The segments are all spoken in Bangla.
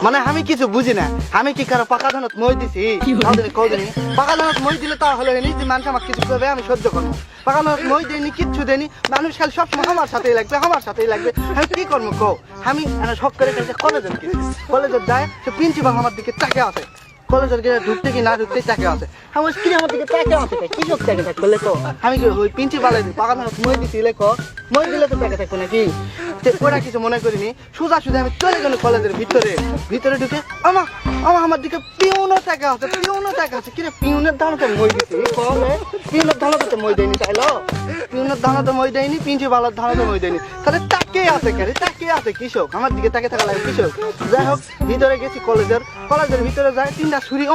মানে আমি কিছু বুঝি না। আমি কি কারো পাকা ধানত মই দিছি? কদিন পাকা ধানত মই দিলে তাহলে নিজে মানুষ আমার কিছু করবে, আমি সহ্য করবো। পাকা ধানত মই দেয়নি, কিচ্ছু দেয়নি, মানুষ খালি সবসময় আমার সাথেই লাগবে, আমার সাথেই লাগবে। আমি কি করবো কও? আমি শখ করে কলেজের কি কলেজের যায়, সে প্রিন্সিপাল আমার দিকে তাকে আছে। কলেজের গেলে ঢুকতে কি না ঢুকতেই তাকে আছে। আমার স্ত্রী আমার দিকে তাকে আছে, কি সব তাকে থাকবে লেখো? আমি কি ওই প্রিন্সিপালের পাকা ধানত মই দিছি লেখো? মই দিলে তো তাকে থাকবো নাকি? ওরা কিছু মনে করিনি, সোজা সোজা আমি চলে গেল কলেজের ভিতরে ঢুকে আমার দিকে পিউনও টাকা আছে, কিরে পিউনের দানাতে মই দিছি? পিউনের দানাতে মই দেয়নি, তাইলো পিউনের দানাতে মই দেয়নি, প্রিন্সিপালের দানাতে মই দেয়নি, তাহলে তাকে আছে কেন? তাকে আছে কৃষক, আমার দিকে তাকে থাকা লাগে কৃষক। যাই হোক, ভিতরে গেছি কলেজের ভিতরে যায়, তিনটা ছুরি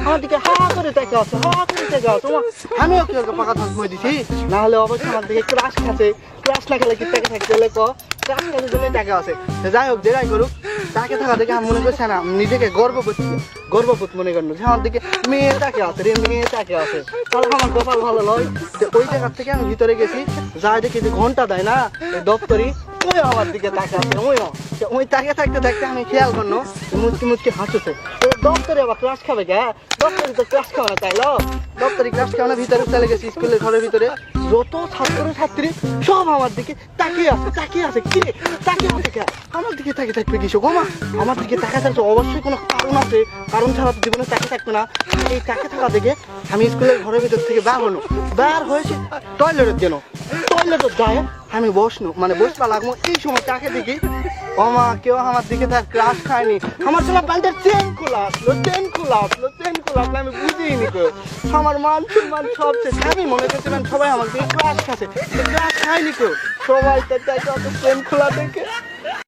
আমার দিকে হা করে তাকে আছে, আমিও কি পাকা ধান মই দিছি? না হলে অবশ্যই আমার দিকে ক্রাশ খাচ্ছে, ক্রাশ না খেলে কি তাকে থাকতে হলে ক্রাশ খাতে দিলে টাকা আছে। যাই হোক, যেটাই করুক, তাকে থাকা দেখে আমি মনে করছি না, নিজেকে গর্ববোধ মনে করলো যে আমার দিকে মেয়ে তাকে আছে রে, মেয়ে তাকে আছে। তাহলে আমার কপাল ভালো নয় যে ওই জায়গার থেকে আমি ভিতরে গেছি, যাই দেখি যে ঘন্টা দেয় না দপ্তরি, ওই আমার দিকে তাকে আছে, ওই তাকে থাকতে থাকতে আমি খেয়াল করলো মুচকি হাসুছে। দপ্তরে আবার ক্লাস খাবে কে? দপ্তরি তো ক্লাস খাওয়া না, তাইলো দপ্তরি ক্লাস খাওয়া না। ভিতরে চলে গেছি স্কুলের ঘরের ভিতরে, যত ছাত্রছাত্রী সব আমার দিকে তাকিয়ে আছে কি তাকিয়ে আছে কে? আমার দিকে তাকিয়ে থাকবে কৃষক? আমার দিকে তাকিয়ে থাকছে অবশ্যই কোনো কারণ আছে, কারণ ছাড়া তো জীবনে তাকিয়ে থাকবে না। এই তাকিয়ে থাকা দেখে আমি স্কুলের ঘরের ভিতর থেকে বার হয়েছে টয়লেটের জন্য। টয়লেটের যায় আমি বসবা লাগবো, এই সময় তাকে দেখি কেউ আমার দিকে তার ক্লাস খায়নি। আমার চলা প্যান্টের চেন খোলা আসলো, আমি বুঝিনি কেউ। আমার মান সম্মান সব শেষ। আমি মনে করছিলাম সবাই আমার দিকে ক্লাস খাচ্ছে, ক্লাস খায়নি কেউ, সবাই তার চেন খোলা দেখে